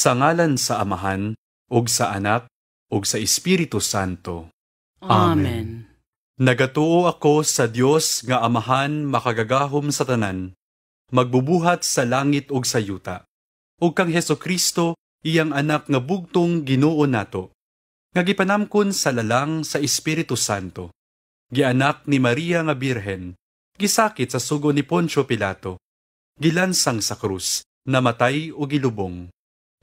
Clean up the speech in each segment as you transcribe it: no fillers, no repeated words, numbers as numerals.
Sa ngalan sa Amahan, ug sa Anak, ug sa Espiritu Santo. Amen. Nagatuo ako sa Dios nga Amahan makagagahom sa tanan, magbubuhat sa langit ug sa yuta, ug kang Hesukristo iyang anak nga bugtong Ginoo nato, nga gipanamkon sa lalang sa Espiritu Santo, gianak ni Maria nga Birhen, gisakit sa sugo ni Poncio Pilato, gilansang sa krus, namatay o gilubong,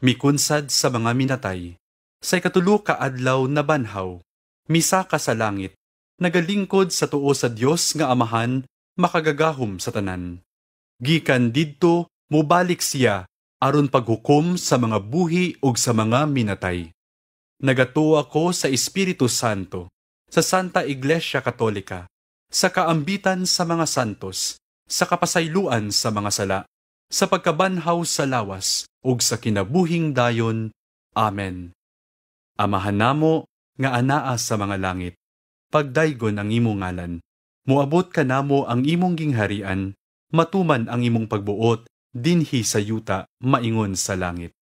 mikunsad sa mga minatay, sa ikatulo ka adlaw na banhaw, misaka sa langit, nagalingkod sa tuo sa Dios nga Amahan, makagagahom sa tanan. Gikan didto mubalik siya aron paghukom sa mga buhi ug sa mga minatay. Nagatuo ako sa Espiritu Santo, sa Santa Iglesia Katolika, sa kaambitan sa mga santos, sa kapasayloan sa mga sala, sa pagkabanhaw sa lawas, ug sa kinabuhing dayon. Amen. Amahan namo nga anaa sa mga langit, pagdaygon ang imong ngalan, muabot ka namo ang imong gingharian, matuman ang imong pagbuot, dinhi sa yuta, maingon sa langit.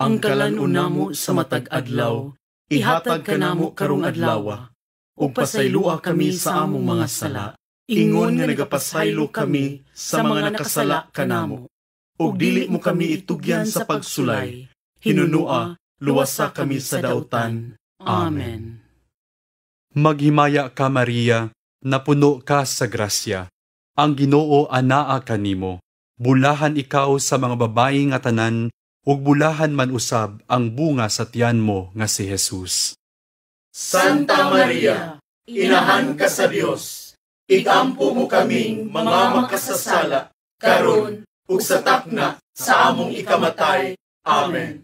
Ang kalan-una mo sa matag adlaw, ihatag ka namo karong adlaw, ug pasaylua kami sa among mga sala, ingon nga nagapasaylo kami sa mga nakasala kanamo. Ug dili mo kami itugyan sa pagsulay, hinunua, luwasa kami sa dautan. Amen. Maghimaya ka Maria, napuno ka sa grasya, ang Ginoo anaa kanimo, bulahan ikaw sa mga babayi nga tanan, ug bulahan man usab ang bunga sa tiyan mo nga si Jesus. Santa Maria, inahan ka sa Dios, igampo mo kaming mga makasasala, karon ug sa takna sa among ikamatay. Amen.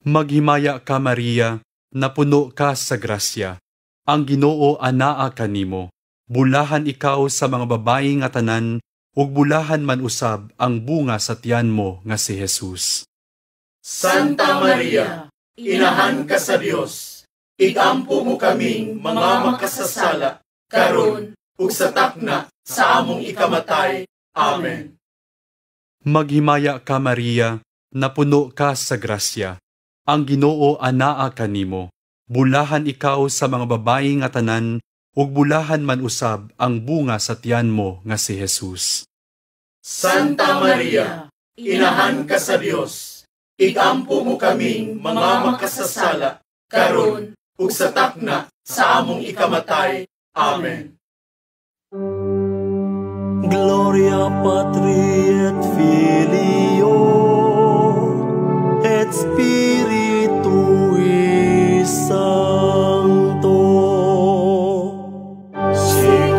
Maghimaya ka Maria, napuno ka sa grasya, ang Ginoo anaa kanimo, bulahan ikaw sa mga babayi nga tanan, ug bulahan man usab ang bunga sa tiyan mo nga si Jesus. Santa Maria, inahan ka sa Dios, igampo mo kaming mga makasasala, karon ug sa takna sa among ikamatay. Amen. Maghimaya ka Maria, napuno ka sa grasya, ang Ginoo anaa kanimo, bulahan ikaw sa mga babayi nga tanan, ug bulahan man usab ang bunga sa tiyan mo nga si Jesus. Santa Maria, inahan ka sa Dios, igampo mo kaming mga makasasala, karon ug sa takna sa among ikamatay. Amen. Gloria Patri et Filio et Spiritui Sancto. Sic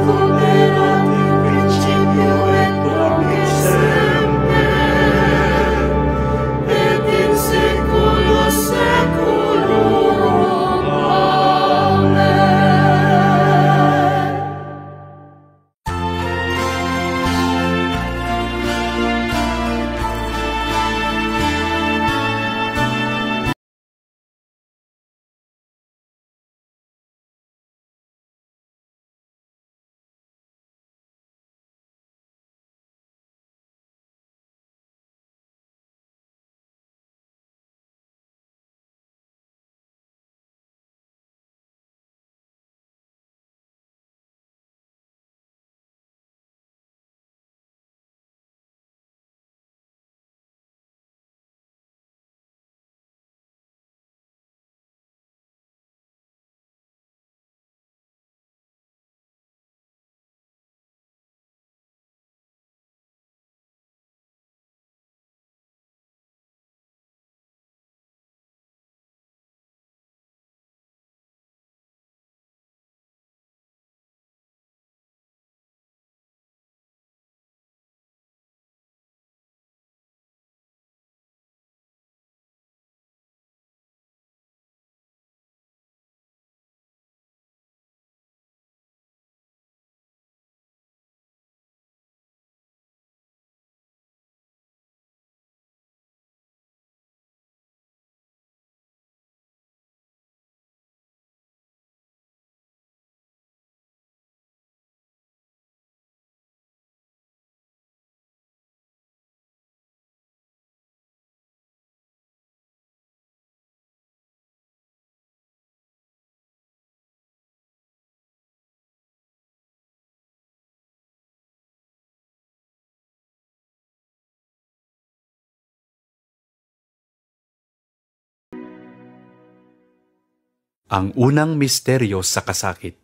Ang unang misteryo sa kasakit.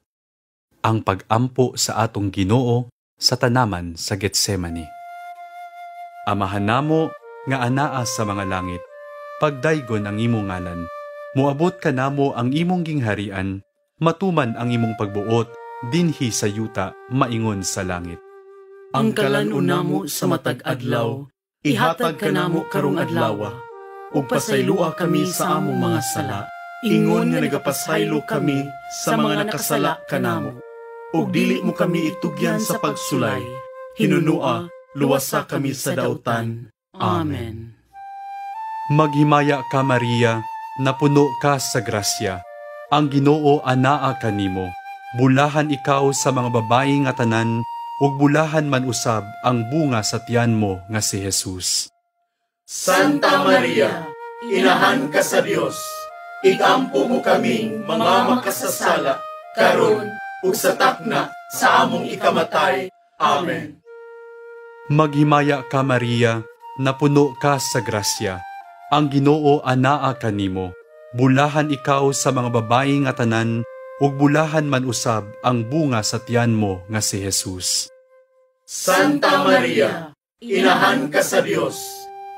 Ang pag-ampo sa atong Ginoo sa tanaman sa Getsemani. Amahan namo nga anaa sa mga langit, pagdaygon ang imong ngalan. Moabot ka namo ang imong gingharian, matuman ang imong pagbuot, dinhi sa yuta, maingon sa langit. Ang kalan-una mo sa matag adlaw, ihatag ka namo karong adlaw, ug pasaylua kami sa among mga sala. Ingon nga nagapasaylo kami sa mga nakasala kanamo, ug dili mo kami itugyan sa pagsulay. Hinunua, luwasa kami sa dautan. Amen. Maghimaya ka, Maria, napuno ka sa grasya. Ang Ginoo anaa kanimo. Bulahan ikaw sa mga babayi nga tanan, ug bulahan man usab ang bunga sa tiyan mo nga si Jesus. Santa Maria, inahan ka sa Dios, igampo mo kaming mga makasasala, karon ug sa takna sa among ikamatay. Amen. Maghimaya ka, Maria, napuno ka sa grasya. Ang Ginoo anaa kanimo. Bulahan ikaw sa mga babayi nga tanan, ug bulahan man usab ang bunga sa tiyan mo nga si Jesus. Santa Maria, inahan ka sa Dios,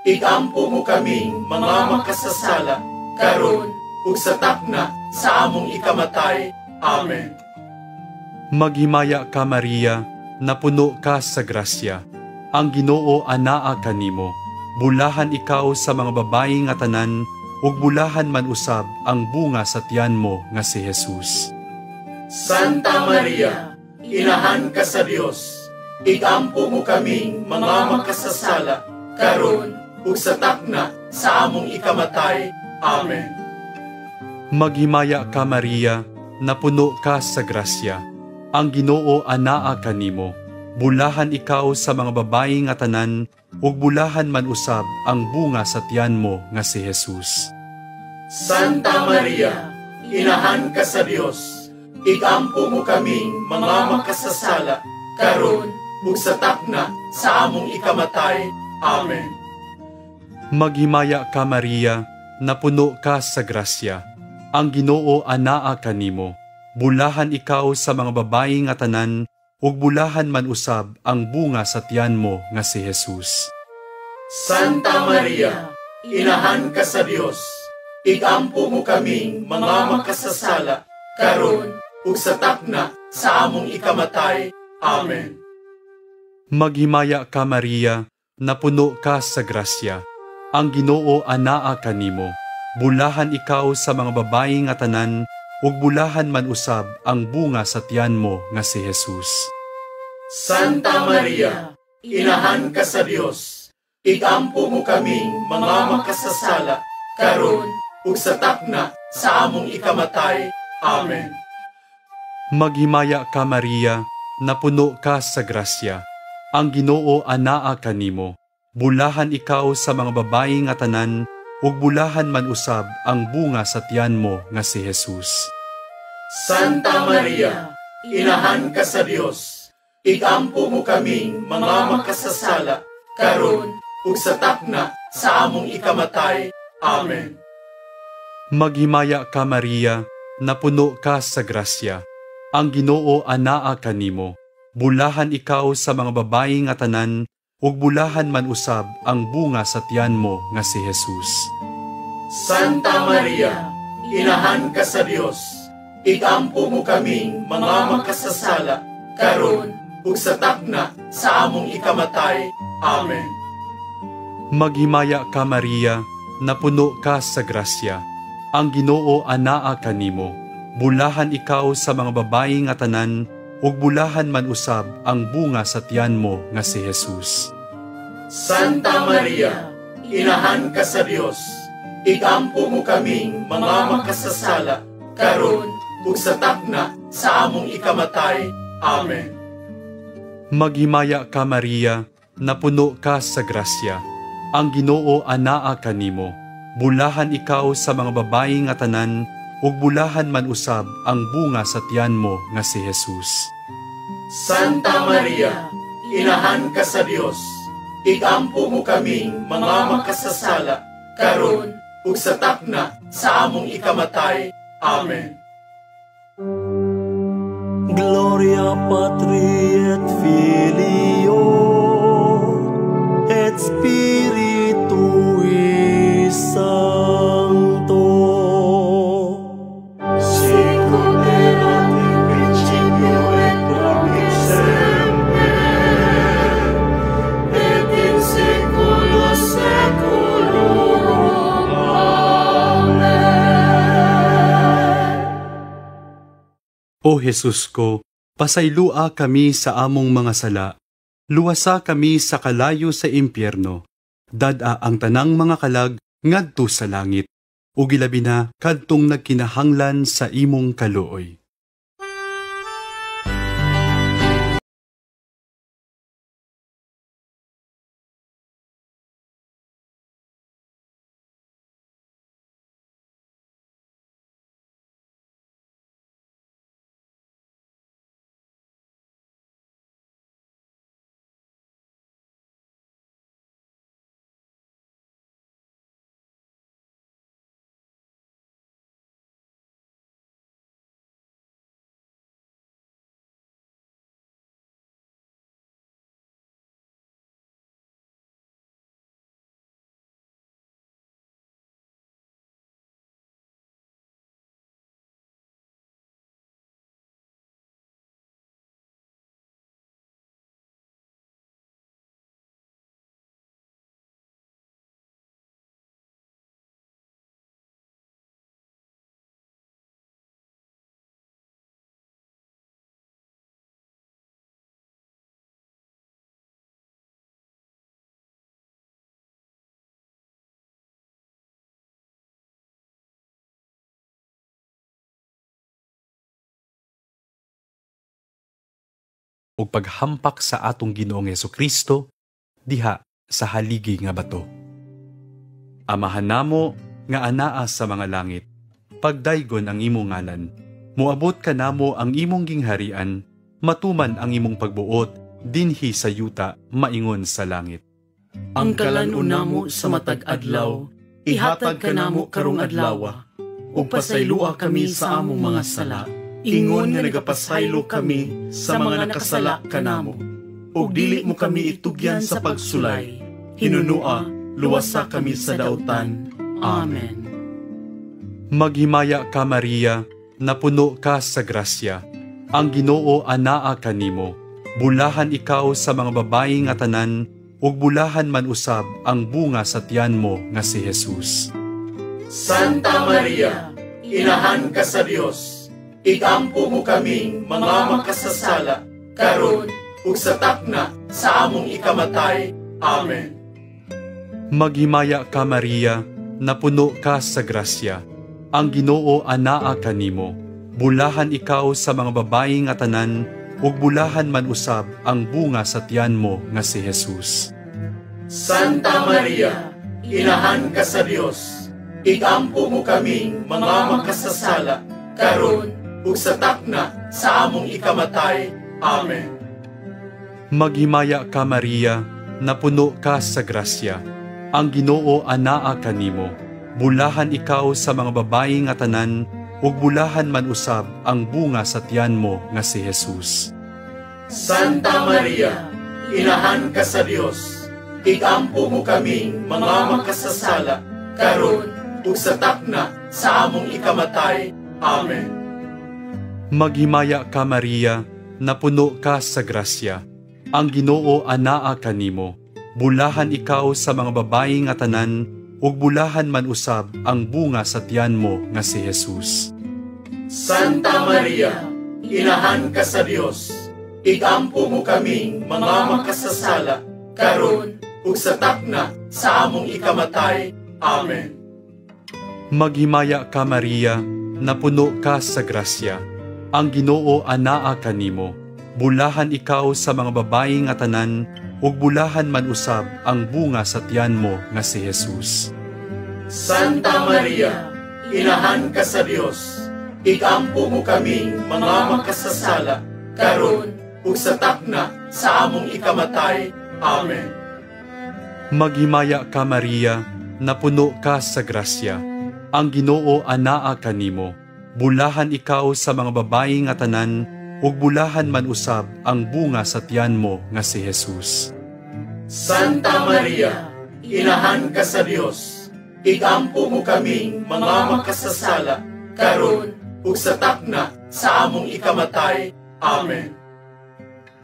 igampo mo kaming mga makasasala, karon ug sa takna sa among ikamatay. Amen. Maghimaya ka, Maria, napuno ka sa grasya. Ang Ginoo anaa kanimo. Bulahan ikaw sa mga babayi nga tanan, ug bulahan man usab ang bunga sa tiyan mo nga si Jesus. Santa Maria, inahan ka sa Dios, igampo mo kaming mga makasasala, karon ug sa takna sa among ikamatay. Amen. Maghimaya ka, Maria, napuno ka sa grasya. Ang Ginoo anaa kanimo. Bulahan ikaw sa mga babayi nga tanan, ug bulahan man usab ang bunga sa tiyan mo nga si Jesus. Santa Maria, inahan ka sa Dios, igampo mo kaming mga makasasala, karon ug sa takna sa among ikamatay. Amen. Maghimaya ka, Maria, napuno ka sa grasya. Ang Ginoo anaa kanimo. Bulahan ikaw sa mga babayi nga tanan, ug bulahan man usab ang bunga sa tiyan mo nga si Jesus. Santa Maria, inahan ka sa Dios, igampo mo kaming mga makasasala, karon ug sa takna sa among ikamatay. Amen. Maghimaya ka, Maria, napuno ka sa grasya. Ang Ginoo anaa kanimo. Bulahan ikaw sa mga babayi nga tanan, ug bulahan man usab ang bunga sa tiyan mo nga si Jesus. Santa Maria, inahan ka sa Dios, igampo mo kaming mga makasasala, karon ug sa takna sa among ikamatay. Amen. Maghimaya ka, Maria, napuno ka sa grasya. Ang Ginoo anaa kanimo. Bulahan ikaw sa mga babayi nga tanan, ug bulahan man usab ang bunga sa tiyan mo nga si Jesus. Santa Maria, inahan ka sa Dios, igampo mo kaming mga makasasala, karon ug sa takna sa among ikamatay. Amen. Maghimaya ka, Maria, napuno ka sa grasya. Ang Ginoo anaa kanimo. Bulahan ikaw sa mga babayi nga tanan, ug bulahan man usab ang bunga sa tiyan mo nga si Jesus. Santa Maria, inahan ka sa Dios, igampo mo kaming mga makasasala, karon ug sa takna sa among ikamatay. Amen. Maghimaya ka, Maria, napuno ka sa grasya. Ang Ginoo anaa kanimo. Bulahan ikaw sa mga babayi nga tanan, ug bulahan man usab ang bunga sa tiyan mo nga si Jesus. Santa Maria, inahan ka sa Dios, igampo mo kaming mga makasasala, karon ug sa takna sa among ikamatay. Amen. Maghimaya ka, Maria, napuno ka sa grasya. Ang Ginoo anaa kanimo. Bulahan ikaw sa mga babayi nga tanan, ug bulahan man usab ang bunga sa tiyan mo nga si Jesus. Santa Maria, inahan ka sa Dios, igampo mo kaming mga makasasala, karon ug sa takna sa among ikamatay. Amen. Gloria Patri et Filio et Spiritui Sancto. Sicut erat in principio et nunc et semper, et in saecula saeculorum. Amen. O Jesus ko, pasaylua kami sa among mga sala, luwasa kami sa kalayo sa impyerno, dada ang tanang mga kalag ngadto sa langit, ug ilabi na kadtong nagkinahanglan sa imong kaluoy. Ug paghampak sa atong Ginoong Hesukristo diha sa haligi nga bato. Amahan namo nga anaa sa mga langit, pagdaygon ang imong ngalan, muabot ka namo ang imong gingharian, matuman ang imong pagbuot dinhi sa yuta maingon sa langit. Ang kalan-una mo sa matag adlaw, ihatag ka namo karong adlaw, ug pasaylua kami sa among mga sala, ingon nga nagapasaylo kami sa mga nakasala kanamo. Ug dili mo kami itugyan sa pagsulay, hinunua, luwasa kami sa dautan. Amen. Maghimaya ka Maria, napuno ka sa grasya, ang Ginoo anaa kanimo, bulahan ikaw sa mga babayi nga tanan, ug bulahan man usab ang bunga sa tiyan mo nga si Jesus. Santa Maria, inahan ka sa Dios, ikampo mo kaming mga makasasala, karon ug sa takna sa among ikamatay. Amen. Maghimaya ka Maria, napuno ka sa grasya, ang Ginoo anaa kanimo, bulahan ikaw sa mga babayi nga tanan, ug bulahan man usab ang bunga sa tiyan mo nga si Jesus. Santa Maria, inahan ka sa Dios, ikampo mo kaming mga makasasala, karon ug sa takna sa among ikamatay. Amen. Maghimaya ka Maria, napuno ka sa grasya, ang Ginoo anaa kanimo, bulahan ikaw sa mga babayi nga tanan, ug bulahan man usab ang bunga sa tiyan mo nga si Jesus. Santa Maria, inahan ka sa Dios, ikampo mo kaming mga makasasala, karon ug sa takna sa among ikamatay. Amen. Maghimaya ka Maria, napuno ka sa grasya, ang Ginoo anaa kanimo, bulahan ikaw sa mga babayi nga tanan, ug bulahan man usab ang bunga sa tiyan mo nga si Jesus. Santa Maria, inahan ka sa Dios, ikampo mo kaming mga makasasala, karon ug sa takna sa among ikamatay. Amen. Maghimaya ka Maria, napuno ka sa grasya, ang Ginoo anaa kanimo, bulahan ikaw sa mga babayi nga tanan, ug bulahan man usab ang bunga sa tiyan mo nga si Jesus. Santa Maria, inahan ka sa Dios, ikampo mo kaming mga makasasala, karon ug sa takna sa among ikamatay. Amen. Maghimaya ka Maria, napuno ka sa grasya, ang Ginoo anaa kanimo, Bulahan ikaw sa mga babayi nga tanan, ug bulahan man usab ang bunga sa tiyan mo nga si Jesus. Santa Maria, inahan ka sa Dios, igampo mo kaming mga makasasala, karon ug sa takna sa among ikamatay. Amen.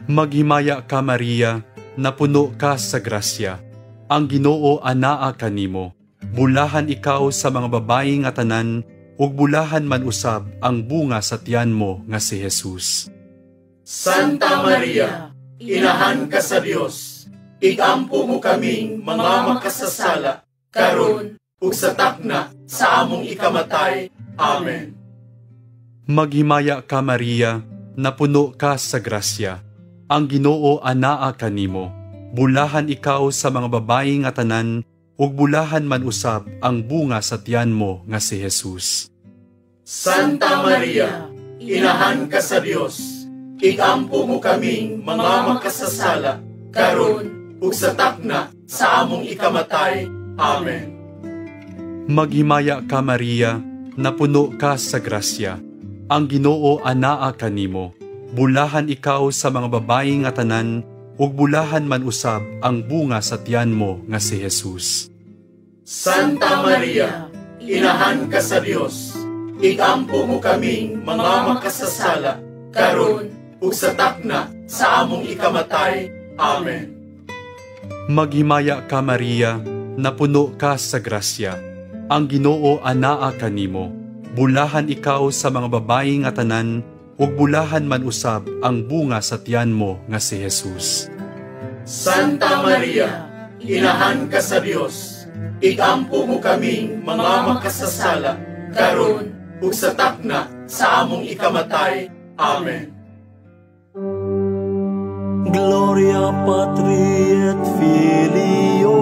Maghimaya ka Maria, napuno ka sa grasya. Ang Ginoo anaa kanimo. Bulahan ikaw sa mga babayi nga tanan, ug bulahan man usab ang bunga sa tiyan mo nga si Jesus. Santa Maria, inahan ka sa Dios, igampo mo kaming mga makasasala, karon ug sa takna sa among ikamatay. Amen. Maghimaya ka Maria, napuno ka sa grasya. Ang Ginoo anaa kanimo. Bulahan ikaw sa mga babayi nga tanan, ug bulahan man usab ang bunga sa tiyan mo nga si Jesus. Santa Maria, inahan ka sa Dios, igampo mo kaming mga makasasala, karon ug sa takna sa among ikamatay. Amen. Maghimaya ka Maria, napuno ka sa grasya. Ang Ginoo anaa kanimo. Bulahan ikaw sa mga babayi nga tanan, ug bulahan man usab ang bunga sa tiyan mo nga si Jesus. Santa Maria, inahan ka sa Dios, igampo mo kaming mga makasasala, karon ug sa takna sa among ikamatay. Amen. Maghimaya ka Maria, napuno ka sa grasya. Ang Ginoo anaa kanimo. Bulahan ikaw sa mga babayi nga tanan, ug bulahan man usab ang bunga sa tiyan mo nga si Jesus. Santa Maria, inahan ka sa Dios, igampo mo kaming mga makasasala, karon ug sa takna sa among ikamatay. Amen. Gloria Patri et Filio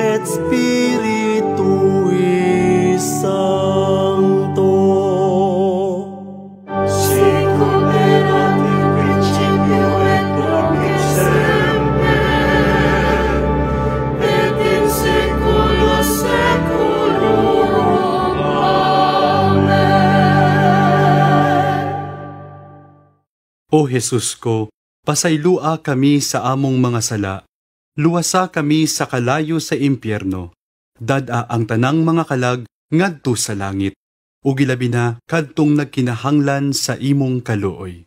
et Spiritui Sancto. Sicut erat in principio et nunc et semper, et in saecula saeculorum. Amen. O Jesus ko, pasaylua kami sa among mga sala. Luwasa kami sa kalayo sa impyerno. Dada ang tanang mga kalag ngadto sa langit. Ug ilabi na kadtong nagkinahanglan sa imong kaluoy.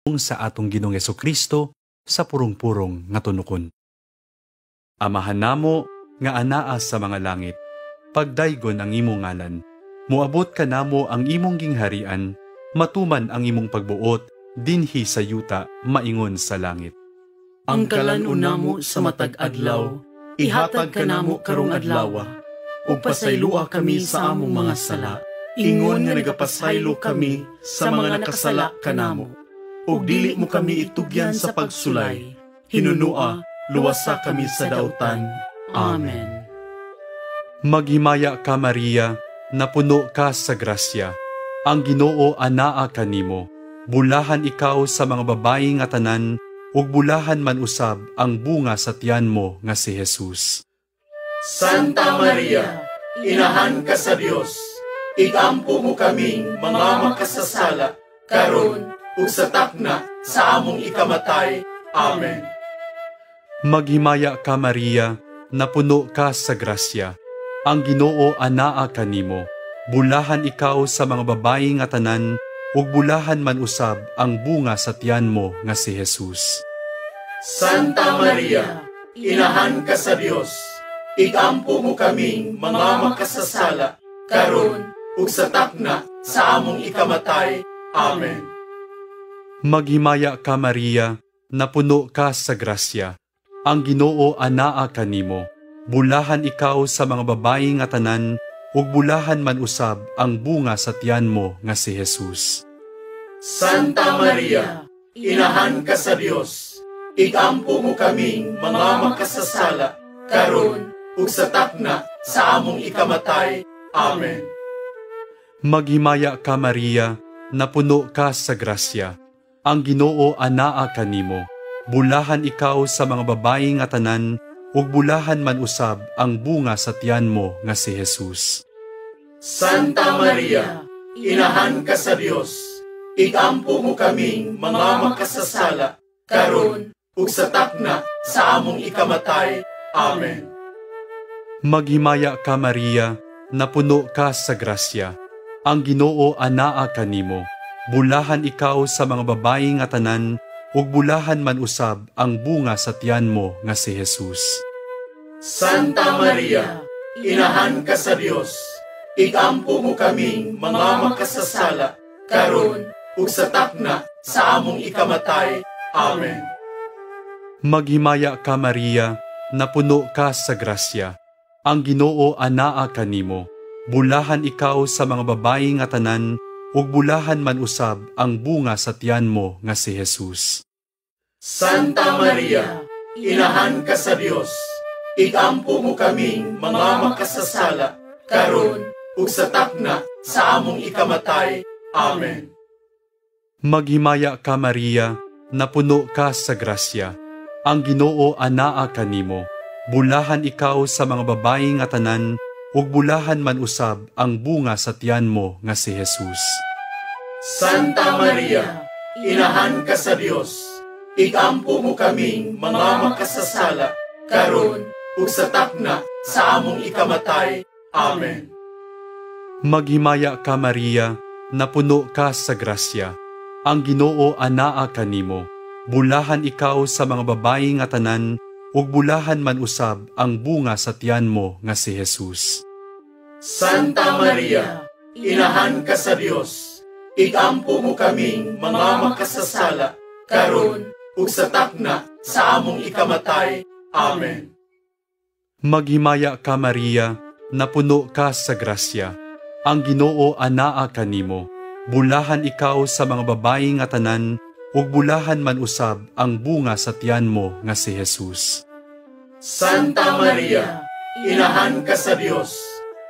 Sa atong Ginoong Jesucristo sa purong-purong nga tunukon. Amahan namo nga anaa sa mga langit, pagdaygon ang imong ngalan, muabot ka namo ang imong gingharian, matuman ang imong pagbuot dinhi sa yuta maingon sa langit. Ang kalan-una mo sa matag adlaw, ihatag ka namo karong adlaw, ug pasaylua kami sa among mga sala, ingon nga nagapasaylo kami sa mga nakasala kanamo. Ug dili mo kami itugyan sa pagsulay, hinunua, luwasa kami sa dautan. Amen. Maghimaya ka Maria, napuno ka sa grasya. Ang Ginoo anaa kanimo. Bulahan ikaw sa mga babayi nga tanan, ug bulahan man usab ang bunga sa tiyan mo nga si Jesus. Santa Maria, inahan ka sa Dios. Igampo mo kaming mga makasasala, karon ug sa takna sa among ikamatay. Amen. Maghimaya ka Maria, napuno ka sa grasya. Ang Ginoo anaa kanimo. Bulahan ikaw sa mga babayi nga tanan, ug bulahan man usab ang bunga sa tiyan mo nga si Jesus. Santa Maria, inahan ka sa Dios. Igampo mo kaming mga makasasala, karon ug sa takna sa among ikamatay. Amen. Maghimaya ka Maria, napuno ka sa grasya. Ang Ginoo anaa kanimo. Bulahan ikaw sa mga babayi nga tanan, ug bulahan man usab ang bunga sa tiyan mo nga si Jesus. Santa Maria, inahan ka sa Dios. Igampo mo kaming mga makasasala, karon ug sa takna sa among ikamatay. Amen. Maghimaya ka Maria, napuno ka sa grasya. Ang Ginoo anaa kanimo. Bulahan ikaw sa mga babayi nga tanan, ug bulahan man usab ang bunga sa tiyan mo nga si Jesus. Santa Maria, inahan ka sa Dios. Igampo mo kaming mga makasasala, karon ug sa takna sa among ikamatay. Amen. Maghimaya ka Maria, napuno ka sa grasya. Ang Ginoo anaa kanimo. Bulahan ikaw sa mga babayi nga tanan, ug bulahan man usab ang bunga sa tiyan mo nga si Jesus. Santa Maria, inahan ka sa Dios. Igampo mo kaming mga makasasala, karon ug sa takna sa among ikamatay. Amen. Maghimaya ka Maria, napuno ka sa grasya. Ang Ginoo anaa kanimo. Bulahan ikaw sa mga babayi nga tanan, ug bulahan man usab ang bunga sa tiyan mo nga si Jesus. Santa Maria, inahan ka sa Dios. Igampo mo kaming mga makasasala, karon ug sa takna sa among ikamatay. Amen. Maghimaya ka Maria, napuno ka sa grasya. Ang Ginoo anaa kanimo. Bulahan ikaw sa mga babayi nga tanan, ug bulahan man usab ang bunga sa tiyan mo nga si Jesus. Santa Maria, inahan ka sa Dios. Igampo mo kaming mga makasasala, karon ug sa takna sa among ikamatay. Amen. Maghimaya ka Maria, napuno ka sa grasya. Ang Ginoo anaa kanimo. Bulahan ikaw sa mga babayi nga tanan, ug bulahan man usab ang bunga sa tiyan mo nga si Jesus. Santa Maria, inahan ka sa Dios. Igampo mo kaming mga makasasala, karon ug sa takna sa among ikamatay. Amen. Maghimaya ka Maria, napuno ka sa grasya. Ang Ginoo anaa kanimo. Bulahan ikaw sa mga babayi nga tanan, ug bulahan man usab ang bunga sa tiyan mo nga si Jesus. Santa Maria, inahan ka sa Dios.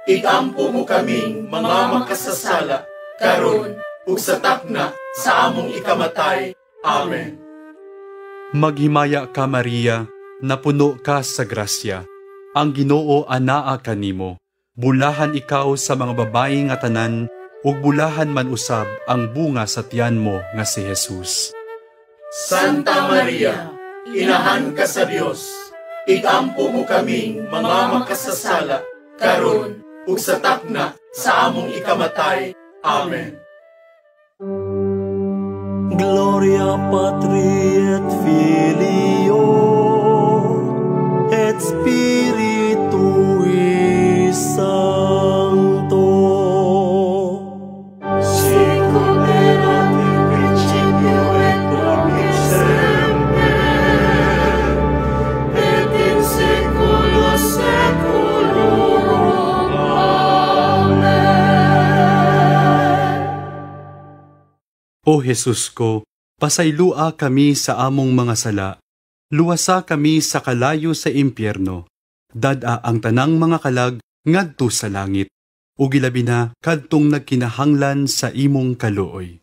Igampo mo kaming mga makasasala, karon ug sa takna sa among ikamatay. Amen. Maghimaya ka Maria, napuno ka sa grasya. Ang Ginoo anaa kanimo. Bulahan ikaw sa mga babayi nga tanan, ug bulahan man usab ang bunga sa tiyan mo nga si Jesus. Santa Maria, inahan ka sa Dios. Igampo mo kaming mga makasasala, karon ug sa takna sa among ikamatay. Amen. Gloria Patri et Filio et Spiritui Sancto. Sicut erat in principio et nunc et semper, et in saecula saeculorum. Amen. O Jesus ko, pasaylua kami sa among mga sala. Luwasa kami sa kalayo sa impyerno. Dada ang tanang mga kalag ngadto sa langit. Ug ilabi na kadtong nagkinahanglan sa imong kaluoy.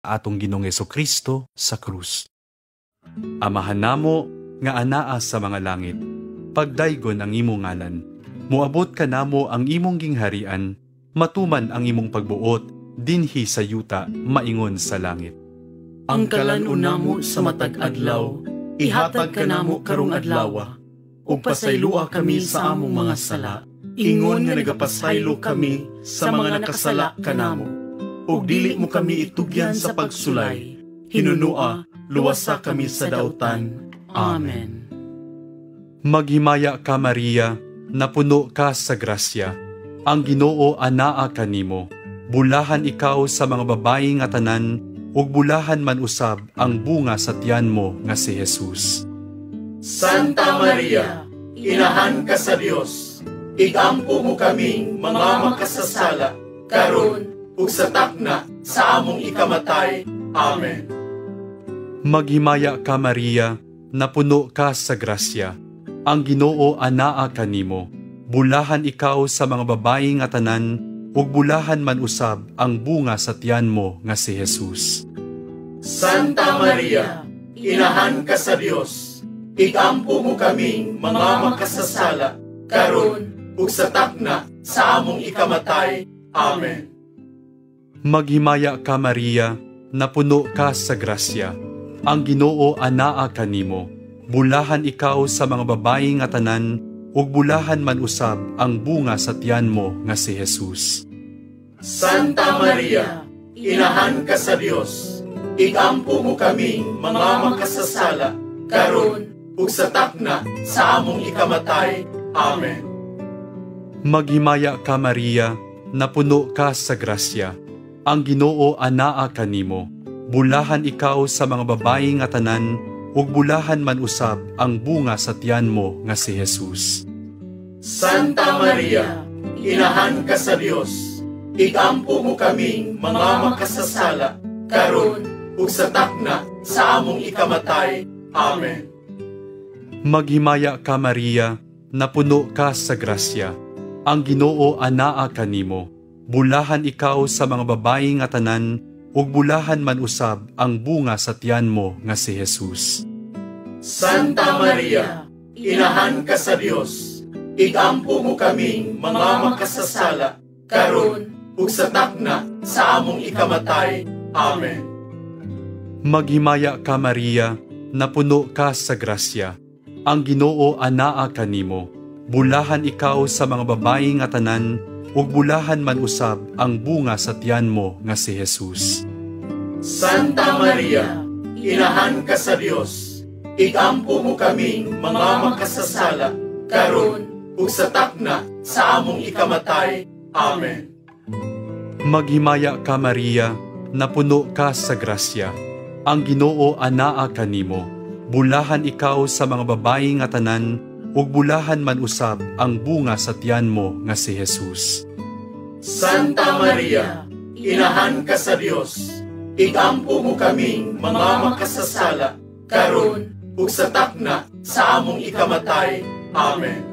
atong Ginoong Hesukristo sa krus. Amahan namo nga anaa sa mga langit, pagdaygon ang imong ngalan, muabot ka namo ang imong gingharian, matuman ang imong pagbuot, dinhi sa yuta, maingon sa langit. Ang kalan-una mo sa matag adlaw, ihatag ka namo karong adlaw, ug pasaylua kami sa among mga sala, ingon nga nagapasaylo kami sa mga nakasala kanamo, ug dili mo kami itugyan sa pagsulay, hinunua, luwasa kami sa dautan. Amen. Maghimaya ka Maria, napuno ka sa grasya, ang Ginoo anaa kanimo, bulahan ikaw sa mga babayi nga tanan, ug bulahan man usab ang bunga sa tiyan mo nga si Jesus. Santa Maria, inahan ka sa Dios, igampo mo kaming mga makasasala, karon ug sa takna sa among ikamatay. Amen. Maghimaya ka Maria, napuno ka sa grasya, ang Ginoo anaa kanimo, bulahan ikaw sa mga babayi nga tanan, ug bulahan man usab ang bunga sa tiyan mo nga si Jesus. Santa Maria, inahan ka sa Dios, igampo mo kaming mga makasasala, karon ug sa takna sa among ikamatay. Amen. Maghimaya ka Maria, napuno ka sa grasya, ang Ginoo anaa kanimo, bulahan ikaw sa mga babayi nga tanan, ug bulahan man usab ang bunga sa tiyan mo nga si Jesus. Santa Maria, inahan ka sa Dios, igampo mo kaming mga makasasala, karon ug sa takna sa among ikamatay. Amen. Maghimaya ka Maria, napuno ka sa grasya, ang Ginoo anaa kanimo, bulahan ikaw sa mga babayi nga tanan, ug bulahan man usab ang bunga sa tiyan mo nga si Jesus. Santa Maria, inahan ka sa Dios, igampo mo kaming mga makasasala, karon ug sa takna sa among ikamatay. Amen. Maghimaya ka Maria, napuno ka sa grasya, ang Ginoo anaa kanimo, bulahan ikaw sa mga babayi nga tanan, ug bulahan man usab ang bunga sa tiyan mo nga si Jesus. Santa Maria, inahan ka sa Dios, igampo mo kaming mga makasasala, karon ug sa takna sa among ikamatay. Amen. Maghimaya ka Maria, napuno ka sa grasya, ang Ginoo anaa kanimo, bulahan ikaw sa mga babayi nga tanan, ug bulahan man usab ang bunga sa tiyan mo nga si Jesus. Santa Maria, inahan ka sa Dios, igampo mo kaming mga makasasala, karon ug sa takna sa among ikamatay. Amen. Maghimaya ka Maria, napuno ka sa grasya, ang Ginoo anaa kanimo, bulahan ikaw sa mga babayi nga tanan, ug bulahan man usab ang bunga sa tiyan mo nga si Jesus. Santa Maria, inahan ka sa Dios, igampo mo kaming mga makasasala, karon ug sa takna sa among ikamatay. Amen.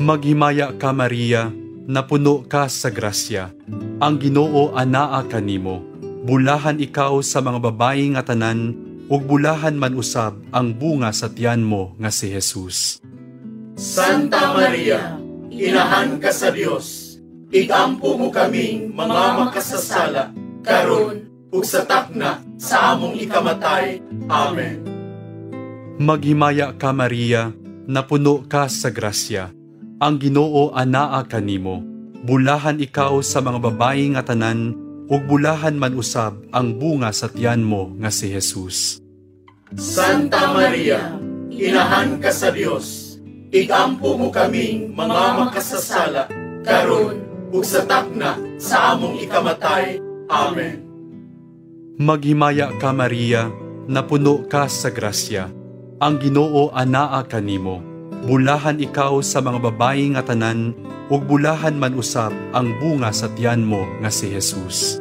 Maghimaya ka Maria, napuno ka sa grasya, ang Ginoo anaa kanimo, bulahan ikaw sa mga babayi nga tanan, ug bulahan man usab ang bunga sa tiyan mo nga si Jesus. Santa Maria, inahan ka sa Dios, igampo mo kaming mga makasasala, karon ug sa takna sa among ikamatay. Amen. Maghimaya ka Maria, napuno ka sa grasya, ang Ginoo anaa kanimo, bulahan ikaw sa mga babayi nga tanan, ug bulahan man usab ang bunga sa tiyan mo nga si Jesus. Santa Maria, inahan ka sa Dios, igampo mo kaming mga makasasala, karon ug sa takna sa among ikamatay. Amen. Maghimaya ka Maria, napuno ka sa grasya, ang Ginoo anaa kanimo, bulahan ikaw sa mga babayi nga tanan, ug bulahan man usab ang bunga sa tiyan mo nga si Jesus.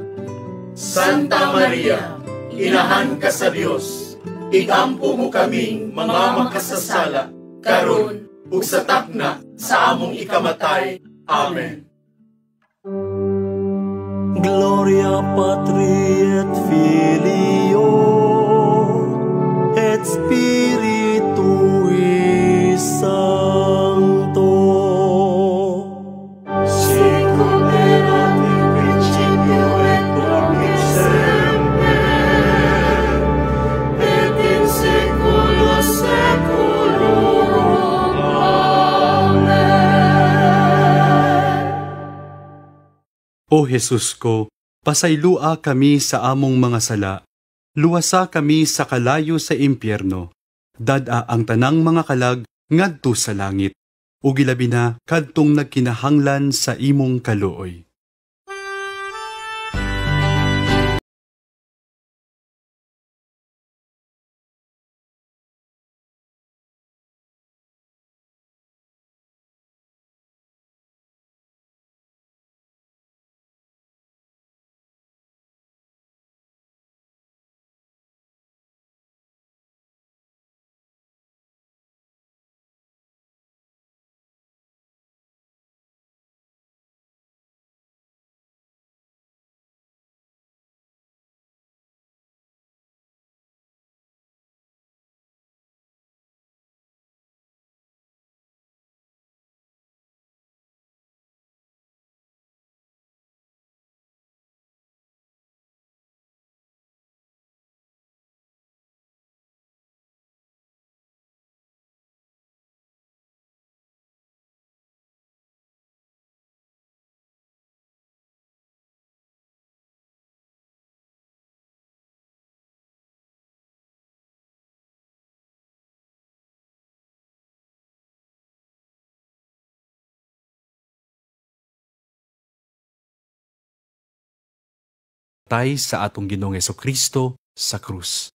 Santa Maria, inahan ka sa Dios, igampo mo kaming mga makasasala, karon ug sa takna sa among ikamatay. Amen. Gloria Patri et Filio et Spiritui Sancto. Sicut erat in principio et nunc et semper, et in saecula saeculorum. Amen. O Jesus ko, pasaylua kami sa among mga sala, luwasa kami sa kalayo sa impyerno, dad-a ang tanang mga kalag ngadto sa langit, ug ilabi na kadtong nagkinahanglan sa imong kaluoy. Tay sa atong Ginoong Hesukristo sa krus.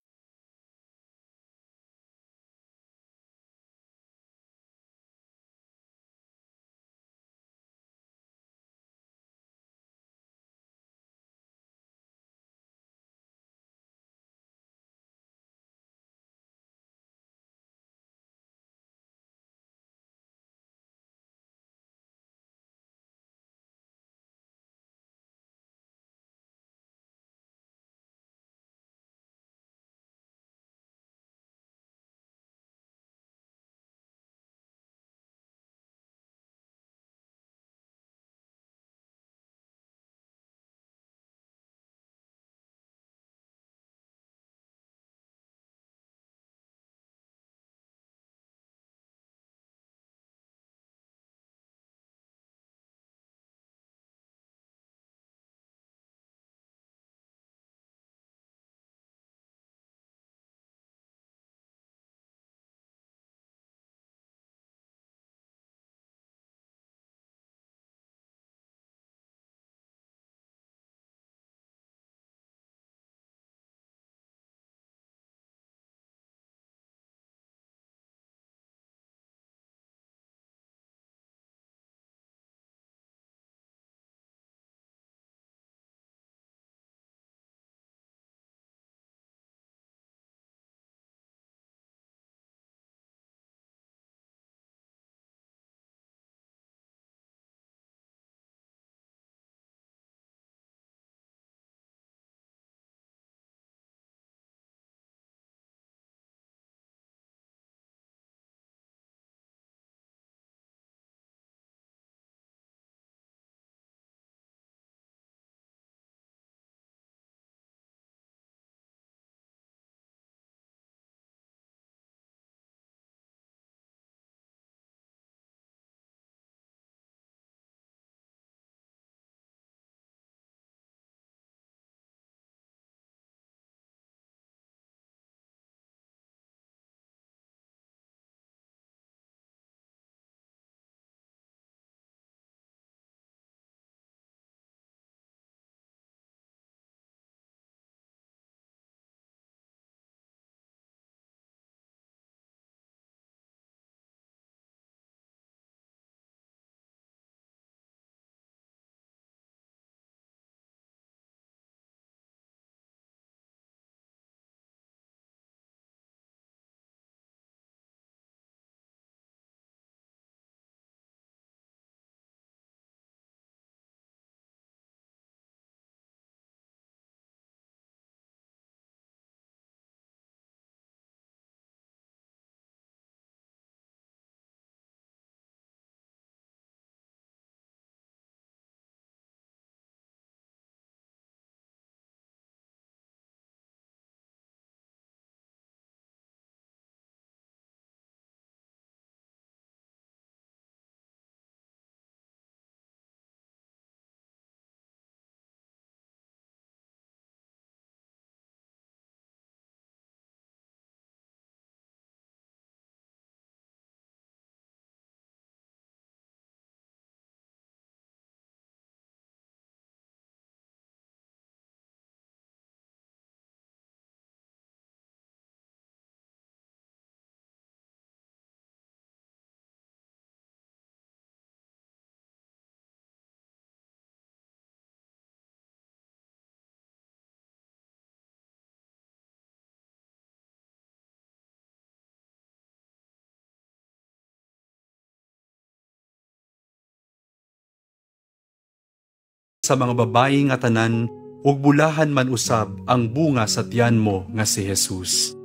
sa mga babayi nga tanan, ug bulahan man usab ang bunga sa tiyan mo nga si Jesus.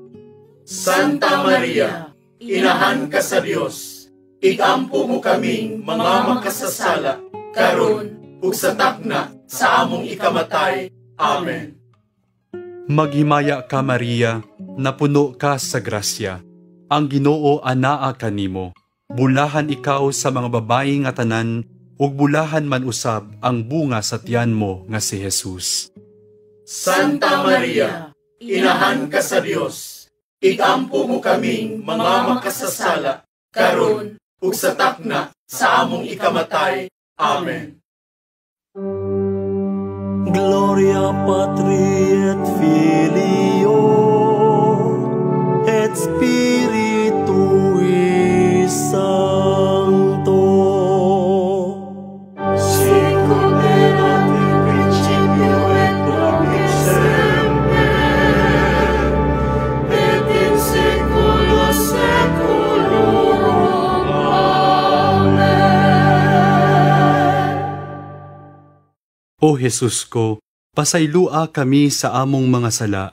Santa Maria, inahan ka sa Dios, igampo mo kaming mga makasasala, karon ug sa takna sa among ikamatay. Amen. Maghimaya ka Maria, napuno ka sa grasya. Ang Ginoo anaa kanimo. Bulahan ikaw sa mga babayi nga tanan, ug bulahan man usab ang bunga sa tiyan mo nga si Jesus. Santa Maria, inahan ka sa Dios, igampo mo kaming mga makasasala, karon ug sa takna sa among ikamatay. Amen. Gloria Patri et Filio et Spiritui Sancto. Sicut erat in principio et nunc et semper, et in saecula saeculorum. Amen. O Jesus ko, pasaylua kami sa among mga sala,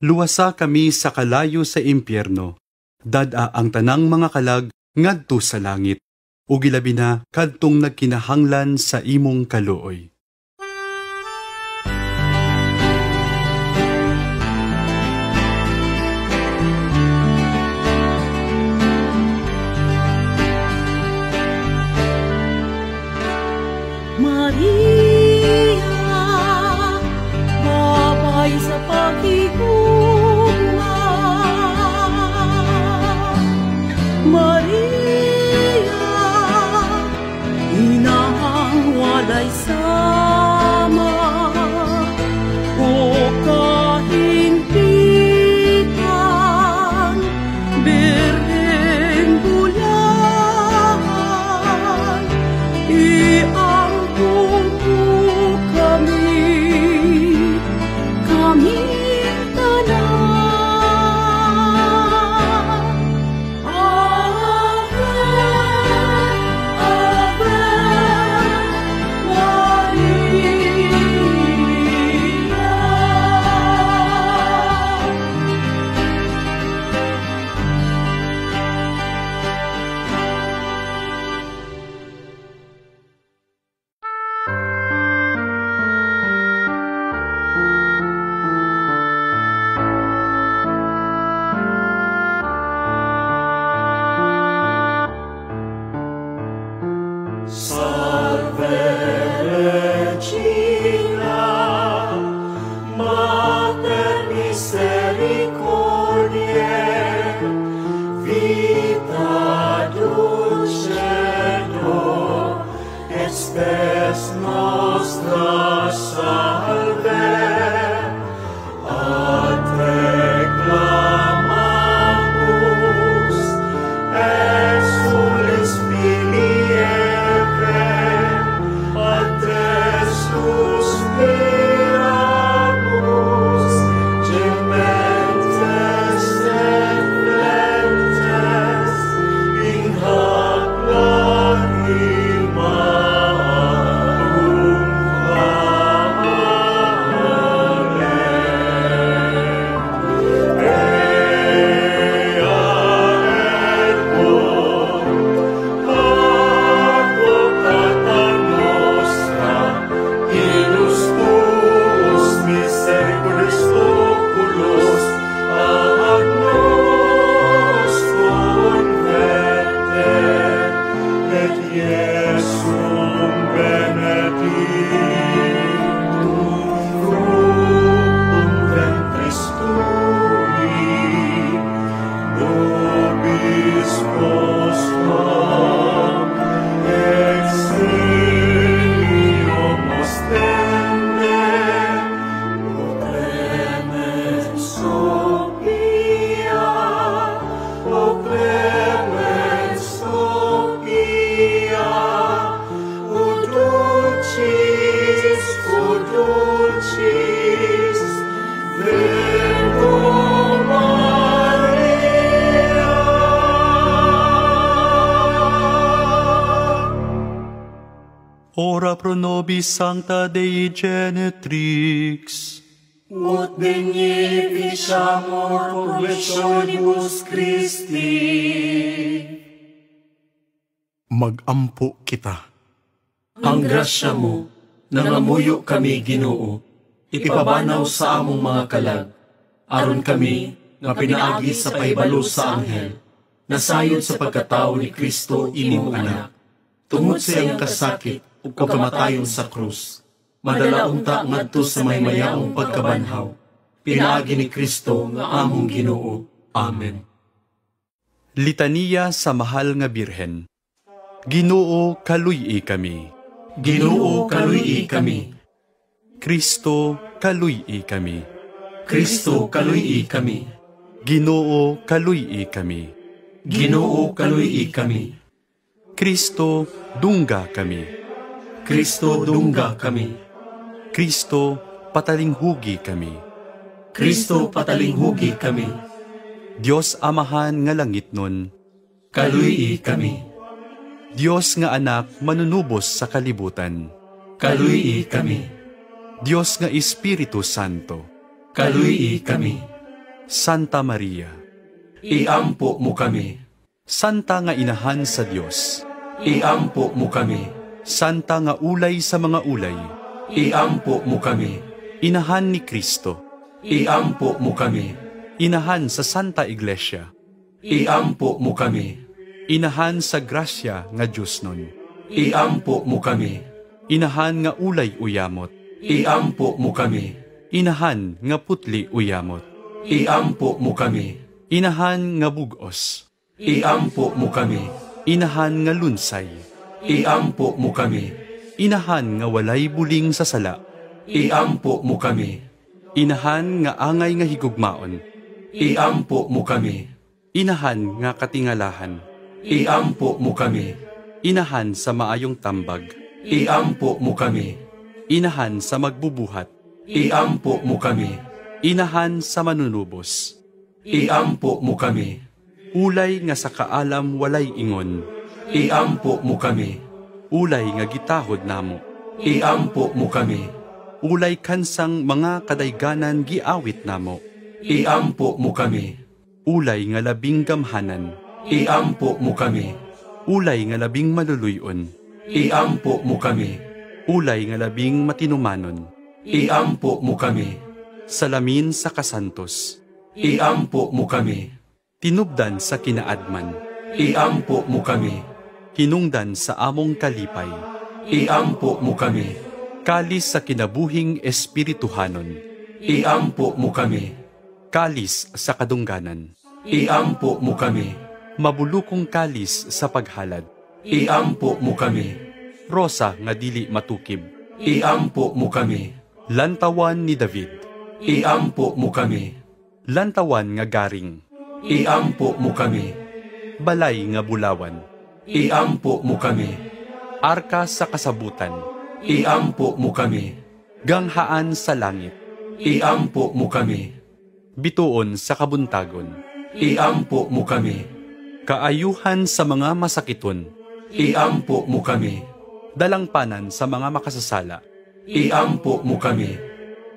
luwasa kami sa kalayo sa impyerno, dada ang tanang mga kalag ngadto sa langit, ug ilabi na kadtong nagkinahanglan sa imong kaluoy. Maria, babay sa paghigunga. Maria, inahang walay sama, o kahimpitan, Birhen bulahan, iangkong kami pro nobis Sancta Dei Genetrix. Ut beneficiamur progressionibus Christi. Mag-ampo kita. Ang grasya mo, nangamuyo kami Ginoo, ipabanaw sa among mga kalag, aron kami, nga pinaagi sa paibalo sa anghel, nasayod sa pagkatao ni Kristo imong anak, tungod sa iyang kasakit ug kamatayon sa krus, madala unta ngadto sa maymayaong pagkabanhaw, pinaagi ni Kristo nga among Ginoo. Amen. Litania sa Mahal nga Birhen. Ginoo, kaluy-i kami. Ginoo, kaluy-i kami. Kristo, kaluy-i kami. Kristo, kaluy-i kami. Ginoo, kaluy-i kami. Ginoo, kaluy-i kami. Kristo, dungga kami. Kristo, dungga kami. Kristo, patalinghugi kami. Kristo, patalinghugi kami. Diyos Amahan nga langit nun. Kaluy-i kami. Diyos nga anak manunubos sa kalibutan. Kaluy-i kami. Diyos nga Espiritu Santo. Kaluy-i kami. Santa Maria. Iampo mo kami. Santa nga inahan sa Diyos. Iampo mo kami. Santa nga ulay sa mga ulay. Iampo mo kami. Inahan ni Kristo. Iampo mo kami. Inahan sa Santa Iglesia. Iampo mo kami. Inahan sa grasya nga Diyos nun. Iampo mo kami. Inahan nga ulay uyamot. Iampo mo kami. Inahan nga putli uyamot. Iampo mo kami. Inahan nga bugos. Iampo mo kami. Inahan nga lunsay. Iampo mo kami. Inahan nga walay buling sa sala. Iampo mo kami. Inahan nga angay nga higugmaon. Iampo mo kami. Inahan nga katingalahan. Iampo mo kami. Inahan sa maayong tambag. Iampo mo kami. Inahan sa magbubuhat. Iampo mo kami. Inahan sa manunubos. Iampo mo kami. Ulay nga sa kaalam walay ingon. Iampo mo kami. Ulay nga gitahod namo. Iampo mo kami. Ulay kansang mga kadayganan giawit namo. Iampo mo kami. Ulay nga labing gamhanan. Iampo mo kami. Ulay nga labing maluluyon. Iampo mo kami. Ulay nga labing matinumanon. Iampo mo kami. Salamin sa kasantos. Iampo mo kami. Tinubdan sa kinaadman. Iampo mo kami. Hinungdan sa among kalipay. Iampo mo kami. Kalis sa kinabuhing espirituhanon. Iampo mo kami. Kalis sa kadungganan. Iampo mo kami. Mabulukong kalis sa paghalad. Iampo mo kami. Rosa nga dili matukib. Iampo mo kami. Lantawan ni David. Iampo mo kami. Lantawan nga garing. Iampo mo kami. Balay nga bulawan. Iampo mo kami. Arka sa kasabutan. Iampo mo kami. Ganghaan sa langit. Iampo mo kami. Bituon sa kabuntagon. Iampo mo kami. Kaayuhan sa mga masakiton. Iampo mo kami. Dalangpanan sa mga makasasala. Iampo mo kami.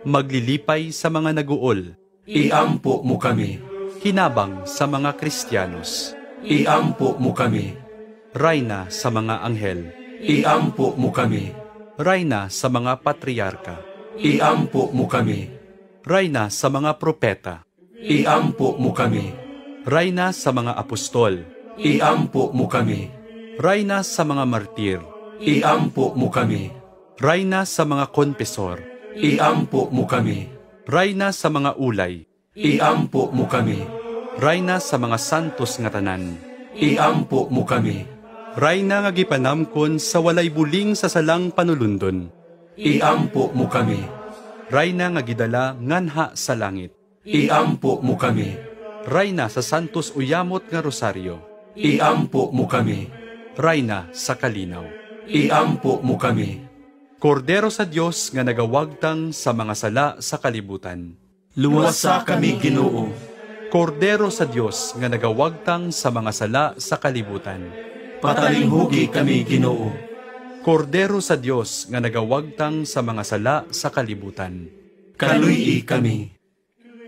Maglilipay sa mga naguol. Iampo mo kami. Hinabang sa mga Kristiyanos. Iampo mo kami. Rayna sa mga anghel. Iampo mo kami. Rayna sa mga patriarka. Iampo mo kami. Rayna sa mga propeta. Iampo mo kami. Rayna sa mga apostol. Iampo mo kami. Rayna sa mga martir. Iampo mo kami. Rayna sa mga konpesor. Iampo mo kami. Rayna sa mga ulay. Iampo mo kami. Rayna sa mga santos nga tanan. Iampo mo kami. Rayna nga gipanamkon sa walay buling sa salang panulundon. Iampo mo kami. Rayna nga gidala nganha sa langit. Iampo mo kami. Rayna sa santos uyamot nga rosaryo. Iampo mo kami. Rayna sa kalinaw. Iampo mo kami. Kordero sa Diyos nga nagawagtang sa mga sala sa kalibutan. Luwasa kami Ginoo. Kordero sa Diyos nga nagawagtang sa mga sala sa kalibutan. Patalinghugi kami Ginoo. Kordero sa Dios nga nagawagtang sa mga sala sa kalibutan. Kaluy kami.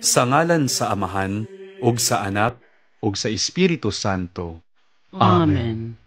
Sa ngalan sa Amahan, ug sa Anak, ug sa Espiritu Santo. Amen.